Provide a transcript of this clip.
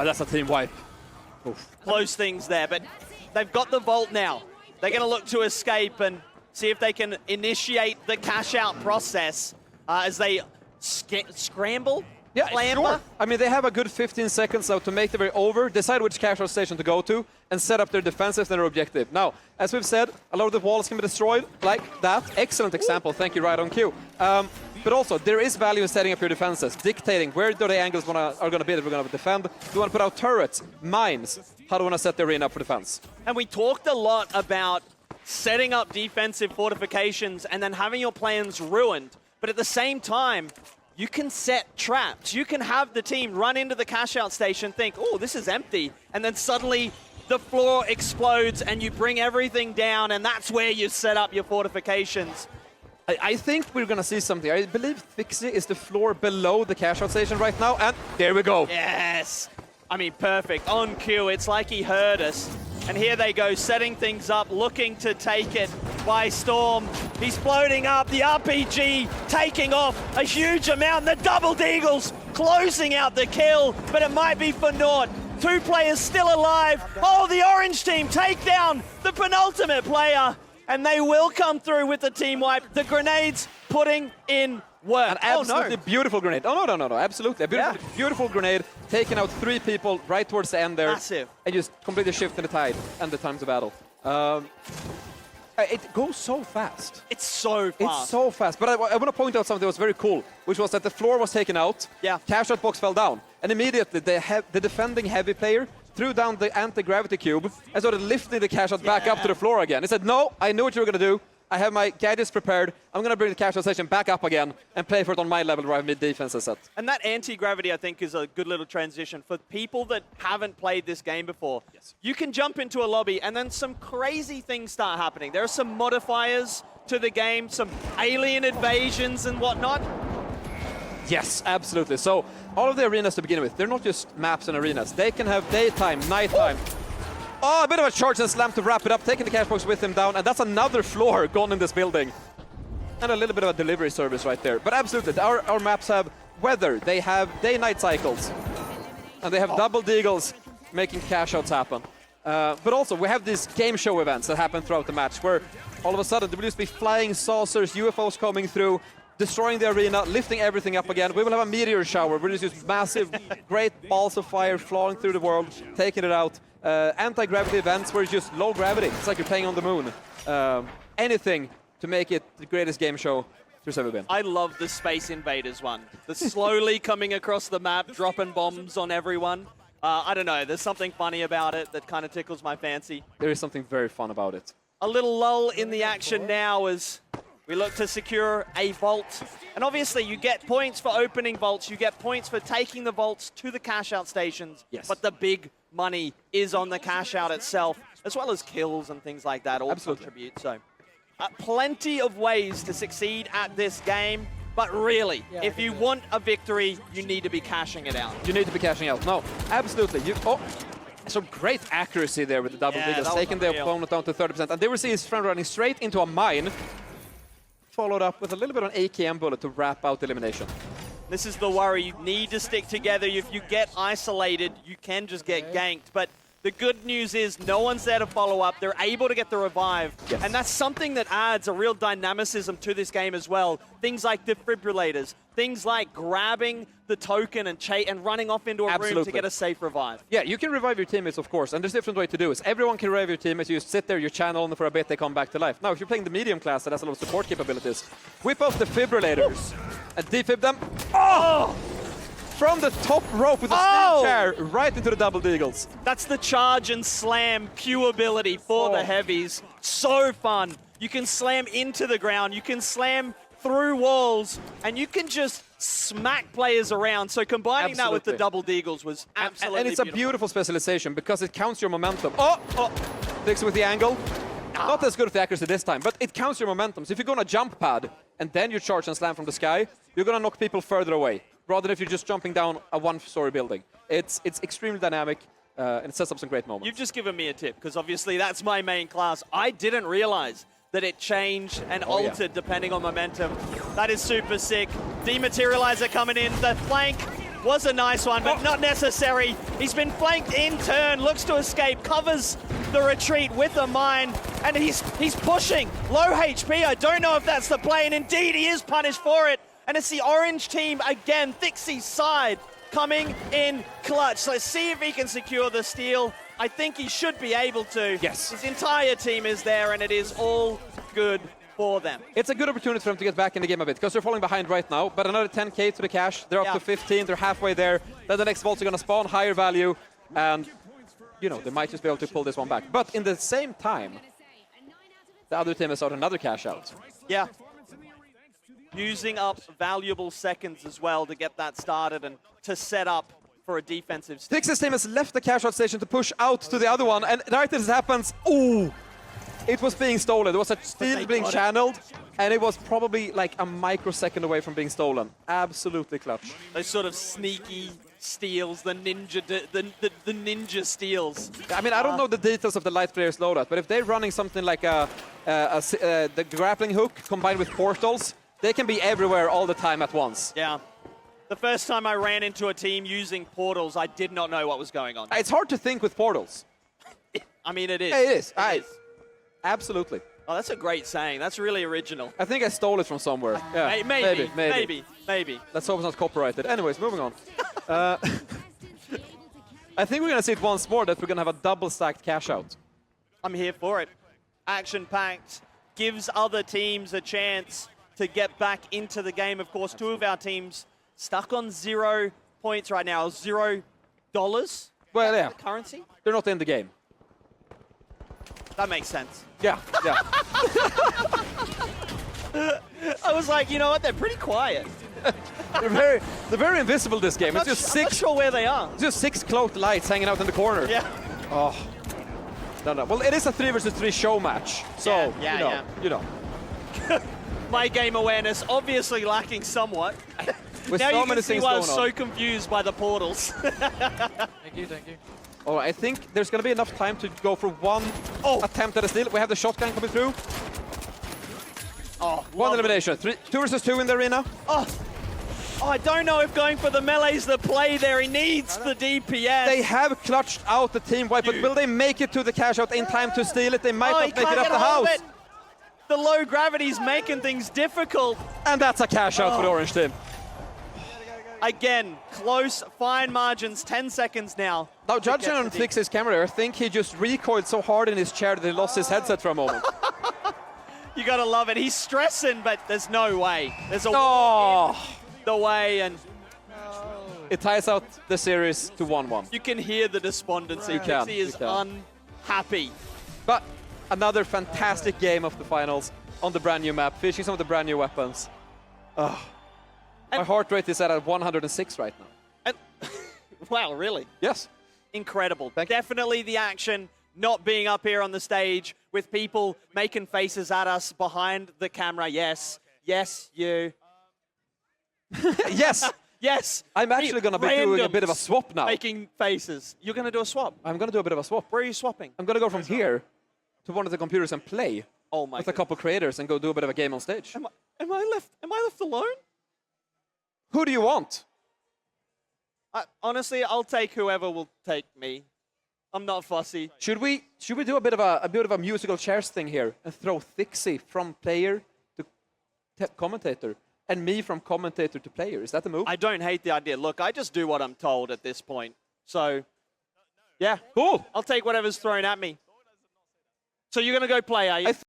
Oh, that's a team wipe. Oof. Close things there, but they've got the vault now. They're going to look to escape and see if they can initiate the cash-out process as they scramble. Yeah, clamber. sure. I mean, they have a good 15 seconds now to make their way over, decide which cash-out station to go to, and set up their defensive and their objective. Now, as we've said, a lot of the walls can be destroyed like that. Excellent example. Thank you, right on cue. But also, there is value in setting up your defenses, dictating where do the angles are going to be that we're going to defend. Do you want to put out turrets, mines? How do you want to set the arena up for defense? And we talked a lot about setting up defensive fortifications and then having your plans ruined. But at the same time, you can set traps. You can have the team run into the cash-out station, think, oh, this is empty, and then suddenly the floor explodes and you bring everything down, and that's where you set up your fortifications. I think we're going to see something. I believe Thiixy is the floor below the cash-out station right now, and there we go. Yes. I mean, perfect. On cue. It's like he heard us. And here they go, setting things up, looking to take it by storm. He's floating up, the RPG taking off a huge amount. The double deagles closing out the kill, but it might be for naught. 2 players still alive. Oh, the orange team take down the penultimate player. And they will come through with the team wipe. The grenades putting in work. An absolutely beautiful grenade. Oh, no, absolutely. A beautiful grenade, taking out 3 people right towards the end there. Massive. And just completely shifting the tide and the time to battle. It goes so fast. It's so fast. It's so fast. But I want to point out something that was very cool, which was that the floor was taken out. Yeah. Cash-out box fell down. And immediately the defending heavy player threw down the anti-gravity cube and started lifting the cash-out back up to the floor again. He said, no, I knew what you were going to do. I have my gadgets prepared. I'm going to bring the cash-out station back up again and play for it on my level where I have mid-defense set. And that anti-gravity, I think, is a good little transition for people that haven't played this game before. Yes. You can jump into a lobby and then some crazy things start happening. There are some modifiers to the game, some alien invasions and whatnot. Yes, absolutely. So all of the arenas to begin with, they're not just maps and arenas. They can have daytime, nighttime. Oh, a bit of a charge and slam to wrap it up, taking the cash box with him down, and that's another floor gone in this building. And a little bit of a delivery service right there. But absolutely, our maps have weather, they have day-night cycles, and they have double deagles making cash-outs happen. But also, we have these game show events that happen throughout the match, where all of a sudden there will just be flying saucers, UFOs coming through, destroying the arena, lifting everything up again. We will have a meteor shower, where there's just massive, great balls of fire flying through the world, taking it out. Anti-gravity events where it's just low gravity. It's like you're playing on the moon. Anything to make it the greatest game show there's ever been. I love the Space Invaders one. The slowly coming across the map, dropping bombs on everyone. I don't know, there's something funny about it that kind of tickles my fancy. There is something very fun about it. A little lull in the action now as we look to secure a vault. And obviously you get points for opening vaults, you get points for taking the vaults to the cash-out stations. Yes. But the big money is on the cash-out itself, as well as kills and things like that all contribute. So plenty of ways to succeed at this game. But really, if you want a victory, you need to be cashing it out. You need to be cashing out. No, absolutely. Some great accuracy there with the double deagles, taking the opponent down to 30%. And they will see his friend running straight into a mine, followed up with a little bit of an AKM bullet to wrap out the elimination. This is the worry. You need to stick together. If you get isolated, you can just get ganked. But the good news is no one's there to follow up. They're able to get the revive. Yes. And that's something that adds a real dynamicism to this game as well. Things like defibrillators, things like grabbing the token and running off into a room to get a safe revive. Yeah, you can revive your teammates, of course, and there's a different way to do it. Everyone can revive your teammates. You just sit there, you channel them for a bit, they come back to life. Now, if you're playing the medium class that has a lot of support capabilities, whip out defibrillators and defib them. Oh! From the top rope with a steel chair right into the double deagles. That's the charge and slam Q ability for the heavies. So fun. You can slam into the ground, you can slam through walls, and you can just smack players around. So combining that with the double deagles was absolutely And it's a beautiful specialization because it counts your momentum. Thiixy with the angle. Not as good with the accuracy this time, but it counts your momentum. So if you go on a jump pad and then you charge and slam from the sky, you're going to knock people further away, rather than if you're just jumping down a one-story building. It's extremely dynamic, and it sets up some great moments. You've just given me a tip, because obviously that's my main class. I didn't realize that it changed and altered depending on momentum. That is super sick. Dematerializer coming in, the flank Was a nice one, but not necessary. He's been flanked in turn, looks to escape, covers the retreat with a mine, and he's pushing. Low HP, I don't know if that's the play, and indeed he is punished for it. And it's the orange team again, Thiixy's side, coming in clutch. Let's see if he can secure the steal. I think he should be able to. Yes. His entire team is there, and it is all good for them. It's a good opportunity for them to get back in the game a bit, because they're falling behind right now, but another 10k to the cash. They're up to 15, they're halfway there. Then the next vaults are going to spawn, higher value, and, you know, they might just be able to pull this one back. But in the same time, the other team has out another cash out. Yeah. Using up valuable seconds as well to get that started and to set up for a defensive stage. Thiixy's team has left the cash out station to push out to the other one, and right as it happens, ooh! It was being stolen. There was a steal being channeled, and it was probably like a microsecond away from being stolen. Absolutely clutch. Those sort of sneaky steals, the ninja steals. I mean, I don't know the details of the light player's loadout, but if they're running something like the grappling hook combined with portals, they can be everywhere all the time at once. Yeah. The first time I ran into a team using portals, I did not know what was going on. It's hard to think with portals. I mean, it is. Yeah, it is. It is. Absolutely. Oh, that's a great saying. That's really original. I think I stole it from somewhere. Yeah, Maybe. Let's hope it's not copyrighted. Anyways, moving on. I think we're going to see it once more, that we're going to have a double-stacked cash out. I'm here for it. Action-packed. Gives other teams a chance to get back into the game. Of course, two of our teams stuck on 0 points right now. $0. Well, yeah. Currency? They're not in the game. That makes sense. Yeah. I was like, you know what? They're pretty quiet. They're very invisible this game. It's just I'm not sure where they are. Just 6 cloaked lights hanging out in the corner. Yeah. Oh. No. Well, it is a 3 versus 3 show match. So, you know. My game awareness obviously lacking somewhat. With now so you many can see things why I going was on. so confused by the portals. Thank you. Oh, I think there's going to be enough time to go for one attempt at a steal. We have the shotgun coming through. Oh, one elimination. 2 versus 2 in the arena. Oh, I don't know if going for the melee's the play there. He needs the DPS. They have clutched out the team wipe, but will they make it to the cash out in time to steal it? They might not make it up the house. The low gravity's making things difficult. And that's a cash out for the orange team. Again, close, fine margins, 10 seconds now. Now, judging on Thiixy's camera, I think he just recoiled so hard in his chair that he lost his headset for a moment. You gotta love it. He's stressing, but there's no way. There's a wall in the way, and it ties out the series to 1-1. you can hear the despondency. Thiixy is unhappy. But another fantastic game of the finals on the brand new map, fishing some of the brand new weapons. My heart rate is at 106 right now. And wow, really? Yes. Incredible. Definitely the action not being up here on the stage with people making faces at us behind the camera. Yes. Yes, you. Yes. Yes. I'm actually going to be doing a bit of a swap now. Making faces. You're going to do a swap? I'm going to do a bit of a swap. Where are you swapping? I'm going to go from here to one of the computers and play with a couple creators and go do a bit of a game on stage. Am I left alone? Who do you want? Honestly, I'll take whoever will take me. I'm not fussy. Should we do a bit of a musical chairs thing here and throw Thiixy from player to commentator and me from commentator to player? Is that the move? I don't hate the idea. Look, I just do what I'm told at this point. So, yeah. Cool. I'll take whatever's thrown at me. So you're going to go play, are you?